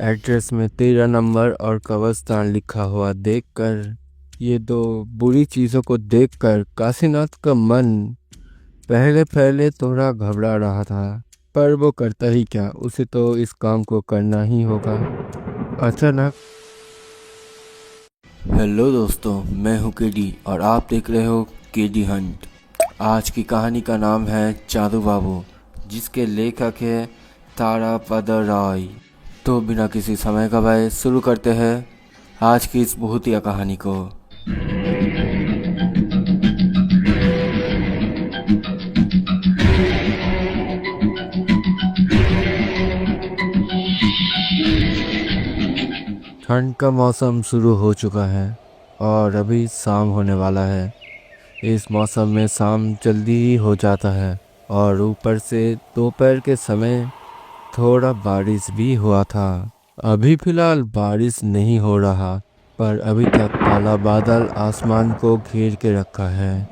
Address में 13 number और कब्रिस्तान लिखा हुआ देखकर, ये दो बुरी चीज़ों को देखकर काशीनाथ का मन पहले पहले थोड़ा घबरा रहा था, पर वो करता ही क्या, उसे तो इस काम को करना ही होगा। अचानक हेलो दोस्तों, मैं हूँ केडी और आप देख रहे हो केडी हंट। आज की कहानी का नाम है चांदू बाबू, जिसके लेखक है तारापद रॉय। तो बिना किसी समय गवाए शुरू करते हैं आज की इस भूतिया कहानी को। ठंड का मौसम शुरू हो चुका है और अभी शाम होने वाला है। इस मौसम में शाम जल्दी ही हो जाता है और ऊपर से दोपहर के समय थोड़ा बारिश भी हुआ था। अभी फिलहाल बारिश नहीं हो रहा, पर अभी तक काला बादल आसमान को घेर के रखा है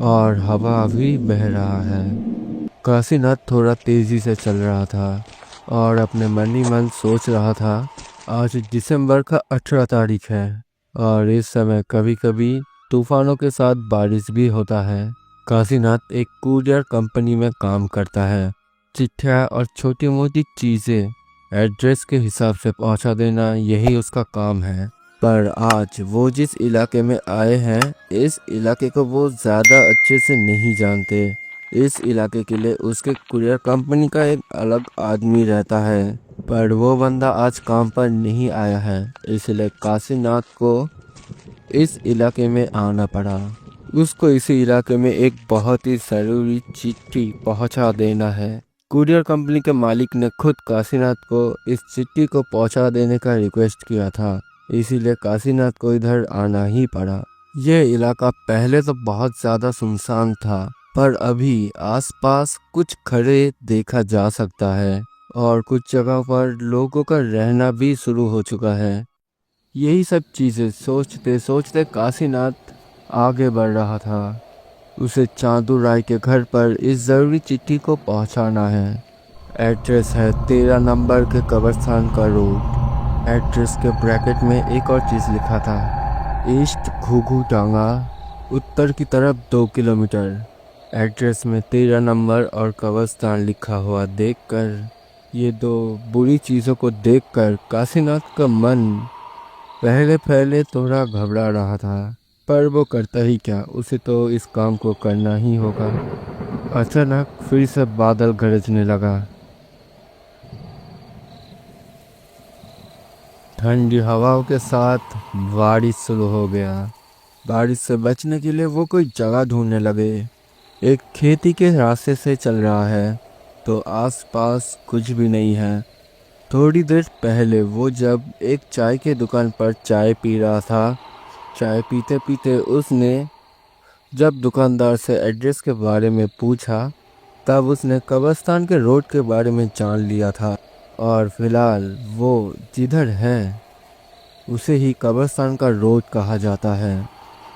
और हवा भी बह रहा है। काशीनाथ थोड़ा तेजी से चल रहा था और अपने मन ही मन सोच रहा था, आज दिसंबर का 18 तारीख है और इस समय कभी कभी तूफानों के साथ बारिश भी होता है। काशीनाथ एक कुरियर कंपनी में काम करता है। चिट्ठियाँ और छोटी मोटी चीज़ें एड्रेस के हिसाब से पहुंचा देना, यही उसका काम है। पर आज वो जिस इलाके में आए हैं, इस इलाके को वो ज़्यादा अच्छे से नहीं जानते। इस इलाके के लिए उसके कुरियर कंपनी का एक अलग आदमी रहता है, पर वो बंदा आज काम पर नहीं आया है, इसलिए काशीनाथ को इस इलाके में आना पड़ा। उसको इसी इलाके में एक बहुत ही ज़रूरी चिट्ठी पहुंचा देना है। कुरियर कंपनी के मालिक ने खुद काशीनाथ को इस चिट्ठी को पहुंचा देने का रिक्वेस्ट किया था, इसीलिए काशीनाथ को इधर आना ही पड़ा। यह इलाका पहले तो बहुत ज़्यादा सुनसान था, पर अभी आसपास कुछ खड़े देखा जा सकता है और कुछ जगह पर लोगों का रहना भी शुरू हो चुका है। यही सब चीज़ें सोचते सोचते काशीनाथ आगे बढ़ रहा था। उसे चांदू राय के घर पर इस ज़रूरी चिट्ठी को पहुंचाना है। एड्रेस है 13 नंबर के कब्रिस्तान का रोड। एड्रेस के ब्रैकेट में एक और चीज़ लिखा था, ईस्ट घुघू टांगा, उत्तर की तरफ 2 किलोमीटर। एड्रेस में 13 नंबर और कब्रिस्तान लिखा हुआ देखकर, ये दो बुरी चीज़ों को देखकर काशीनाथ का मन पहले पहले थोड़ा घबरा रहा था, पर वो करता ही क्या, उसे तो इस काम को करना ही होगा। अचानक फिर से बादल गरजने लगा। ठंडी हवाओं के साथ बारिश शुरू हो गया। बारिश से बचने के लिए वो कोई जगह ढूंढने लगे। एक खेती के रास्ते से चल रहा है तो आसपास कुछ भी नहीं है। थोड़ी देर पहले वो जब एक चाय के दुकान पर चाय पी रहा था, चाय पीते पीते उसने जब दुकानदार से एड्रेस के बारे में पूछा, तब उसने कब्रिस्तान के रोड के बारे में जान लिया था और फिलहाल वो जिधर है उसे ही कब्रिस्तान का रोड कहा जाता है।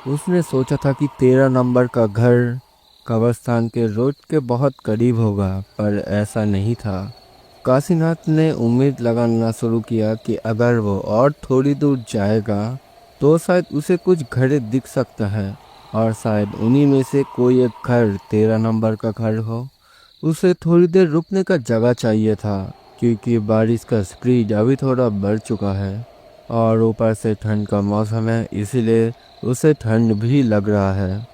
उसने सोचा था कि 13 नंबर का घर कब्रिस्तान के रोड के बहुत करीब होगा, पर ऐसा नहीं था। काशीनाथ ने उम्मीद लगाना शुरू किया कि अगर वो और थोड़ी दूर जाएगा तो शायद उसे कुछ घर दिख सकता है और शायद उन्हीं में से कोई एक घर 13 नंबर का घर हो। उसे थोड़ी देर रुकने का जगह चाहिए था, क्योंकि बारिश का स्पीड अभी थोड़ा बढ़ चुका है और ऊपर से ठंड का मौसम है, इसीलिए उसे ठंड भी लग रहा है।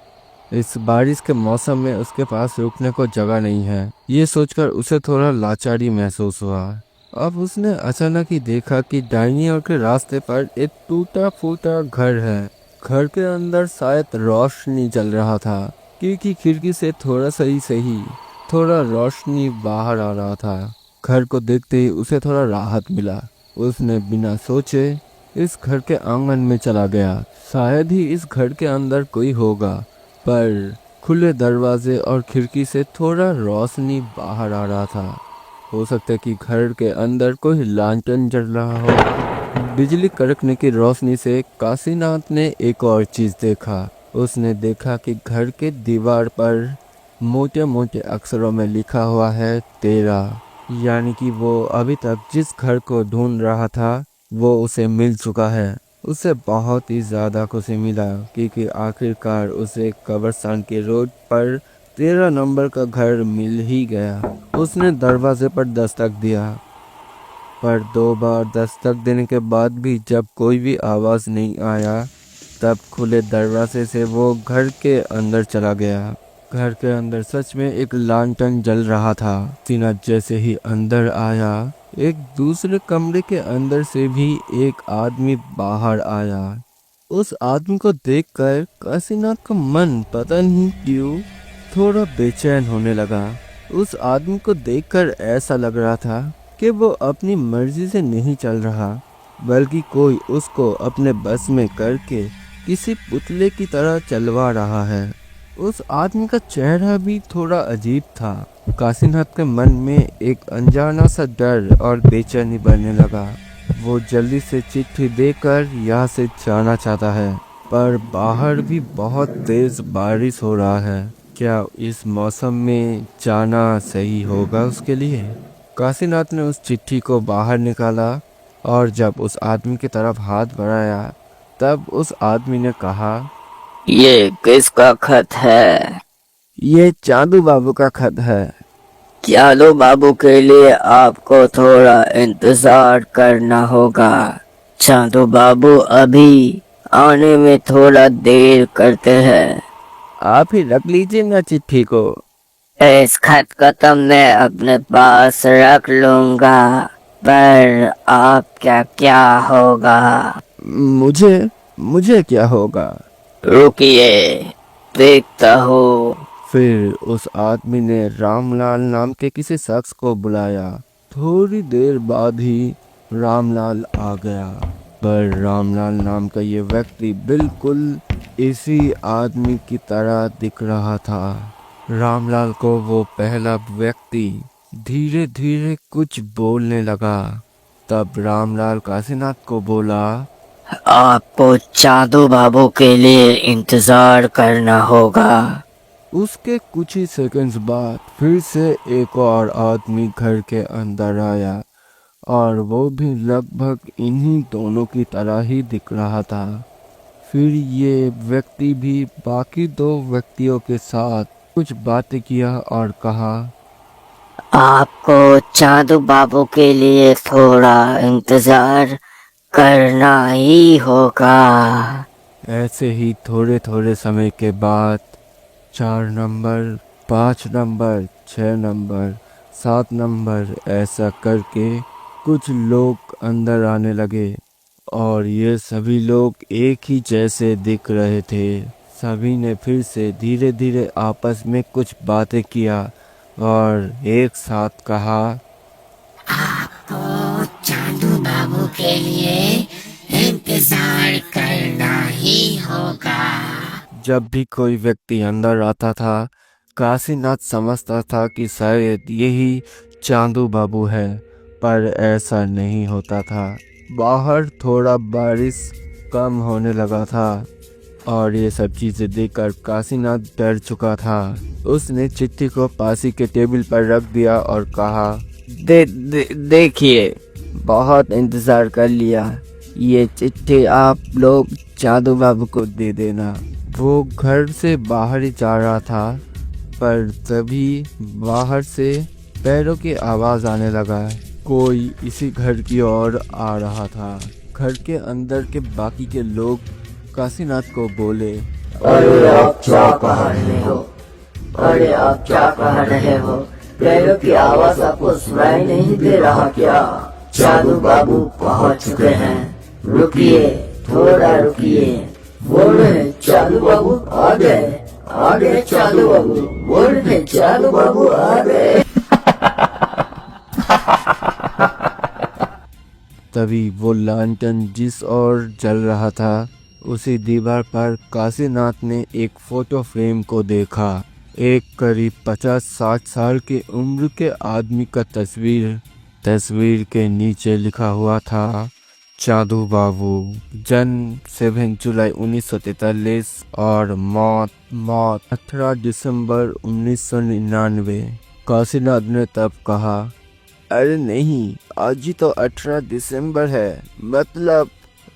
इस बारिश के मौसम में उसके पास रुकने को जगह नहीं है। ये सोचकर उसे थोड़ा लाचारी महसूस हुआ। अब उसने अचानक ही देखा कि दाहिनी ओर के रास्ते पर एक टूटा फूटा घर है। घर के अंदर शायद रोशनी जल रहा था, क्योंकि खिड़की से थोड़ा सही थोड़ा रोशनी बाहर आ रहा था। घर को देखते ही उसे थोड़ा राहत मिला। उसने बिना सोचे इस घर के आंगन में चला गया। शायद ही इस घर के अंदर कोई होगा, पर खुले दरवाजे और खिड़की से थोड़ा रोशनी बाहर आ रहा था। हो सकता है कि घर के अंदर कोई लालटेन जल रहा हो। बिजली कड़कने की रोशनी से काशीनाथ ने एक और चीज़ देखा। उसने देखा कि घर के दीवार पर मोटे मोटे अक्षरों में लिखा हुआ है 13। यानी कि वो अभी तक जिस घर को ढूंढ रहा था वो उसे मिल चुका है। उसे बहुत ही ज़्यादा खुशी मिला क्योंकि आखिरकार उसे कब्रिस्तान के रोड पर 13 नंबर का घर मिल ही गया। उसने दरवाजे पर दस्तक दिया, पर 2 बार दस्तक देने के बाद भी जब कोई भी आवाज़ नहीं आया, तब खुले दरवाजे से वो घर के अंदर चला गया। घर के अंदर सच में एक लालटेन जल रहा था। सीना जैसे ही अंदर आया, एक दूसरे कमरे के अंदर से भी एक आदमी बाहर आया। उस आदमी को देखकर काशीनाथ का मन पता नहीं क्यों थोड़ा बेचैन होने लगा। उस आदमी को देखकर ऐसा लग रहा था कि वो अपनी मर्जी से नहीं चल रहा, बल्कि कोई उसको अपने बस में करके किसी पुतले की तरह चलवा रहा है। उस आदमी का चेहरा भी थोड़ा अजीब था। काशीनाथ के मन में एक अनजाना सा डर और बेचैनी बढ़ने लगा। वो जल्दी से चिट्ठी देकर यहाँ से जाना चाहता है, पर बाहर भी बहुत तेज बारिश हो रहा है। क्या इस मौसम में जाना सही होगा उसके लिए? काशीनाथ ने उस चिट्ठी को बाहर निकाला और जब उस आदमी की तरफ हाथ बढ़ाया, तब उस आदमी ने कहा, ये किसका खत है? ये चांदू बाबू का खत है। चालू बाबू के लिए आपको थोड़ा इंतजार करना होगा। चांदू बाबू अभी आने में थोड़ा देर करते हैं। आप ही रख लीजिए ना चिट्ठी को। इस खत को तो मैं अपने पास रख लूंगा, पर आपका क्या होगा? मुझे मुझे क्या होगा? रुकिए, देखता हूँ। फिर उस आदमी ने रामलाल नाम के किसी शख्स को बुलाया। थोड़ी देर बाद ही रामलाल आ गया, पर रामलाल नाम का ये व्यक्ति बिल्कुल इसी आदमी की तरह दिख रहा था। रामलाल को वो पहला व्यक्ति धीरे धीरे कुछ बोलने लगा। तब रामलाल काशीनाथ को बोला, आपको चांदू बाबू के लिए इंतजार करना होगा। उसके कुछ ही सेकंड्स बाद फिर से एक और आदमी घर के अंदर आया, और वो भी लगभग इन्हीं दोनों की तरह ही दिख रहा था। फिर ये व्यक्ति भी बाकी 2 व्यक्तियों के साथ कुछ बातें किया और कहा, आपको चांदू बाबू के लिए थोड़ा इंतजार करना ही होगा। ऐसे ही थोड़े थोड़े समय के बाद 4 नंबर, 5 नंबर, 6 नंबर, 7 नंबर ऐसा करके कुछ लोग अंदर आने लगे, और ये सभी लोग एक ही जैसे दिख रहे थे। सभी ने फिर से धीरे धीरे आपस में कुछ बातें किया और एक साथ कहा, आपको चांदू बाबू के लिए इंतजार करना ही होगा। जब भी कोई व्यक्ति अंदर आता था, काशीनाथ समझता था कि शायद यही चांदू बाबू है, पर ऐसा नहीं होता था। बाहर थोड़ा बारिश कम होने लगा था, और ये सब चीज़ें देखकर काशीनाथ डर चुका था। उसने चिट्ठी को पासी के टेबल पर रख दिया और कहा, देखिए, बहुत इंतज़ार कर लिया। ये चिट्ठी आप लोग चांदू बाबू को दे देना। वो घर से बाहर ही जा रहा था, पर तभी बाहर से पैरों की आवाज़ आने लगा। कोई इसी घर की ओर आ रहा था। घर के अंदर के बाकी के लोग काशीनाथ को बोले, अरे आप क्या कह रहे हो? अरे आप क्या कह रहे हो? पैरों की आवाज आपको सुनाई नहीं दे रहा क्या? चांदू बाबू पहुंच चुके हैं। रुकिए, थोड़ा रुकिए। बोल रहे चांदू बाबू आ गए चांदू बाबू। बोल रहे चांदू बाबू आ गए। तभी वो लालटेन जिस ओर जल रहा था, उसी दीवार पर काशीनाथ ने एक फोटो फ्रेम को देखा। एक करीब 50-60 साल की उम्र के आदमी का तस्वीर के नीचे लिखा हुआ था, चांदू बाबू, जन्म 7 जुलाई 1943 और मौत 18 दिसंबर 1999। काशीनाथ ने तब कहा, अरे नहीं, आज ही तो 18 दिसंबर है। मतलब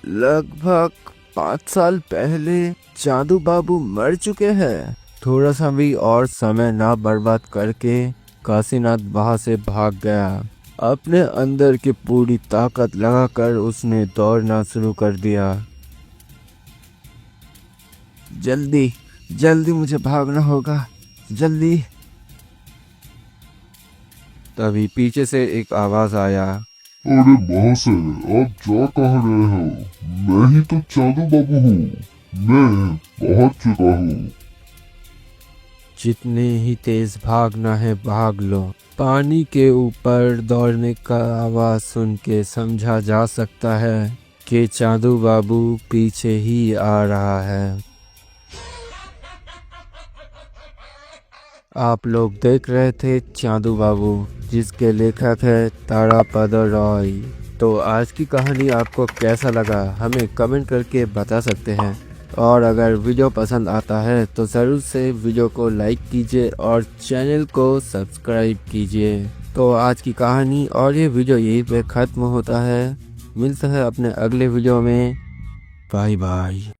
लगभग 5 साल पहले चांदू बाबू मर चुके हैं। थोड़ा सा भी और समय ना बर्बाद करके काशीनाथ वहां से भाग गया। अपने अंदर की पूरी ताकत लगाकर उसने दौड़ना शुरू कर दिया। जल्दी जल्दी मुझे भागना होगा, जल्दी। तभी पीछे से एक आवाज आया। अरे महाशय, आप जा कहाँ रहे हो? मैं ही तो चांदू बाबू हूँ। मैं पहुँच चुका हूँ। जितने ही तेज भागना है भाग लो। पानी के ऊपर दौड़ने का आवाज सुन के समझा जा सकता है कि चांदू बाबू पीछे ही आ रहा है। आप लोग देख रहे थे चांदू बाबू, जिसके लेखक है तारापद रॉय। तो आज की कहानी आपको कैसा लगा हमें कमेंट करके बता सकते हैं। और अगर वीडियो पसंद आता है तो ज़रूर से वीडियो को लाइक कीजिए और चैनल को सब्सक्राइब कीजिए। तो आज की कहानी और ये वीडियो यहीं पे ख़त्म होता है। मिलता है अपने अगले वीडियो में। Bye bye.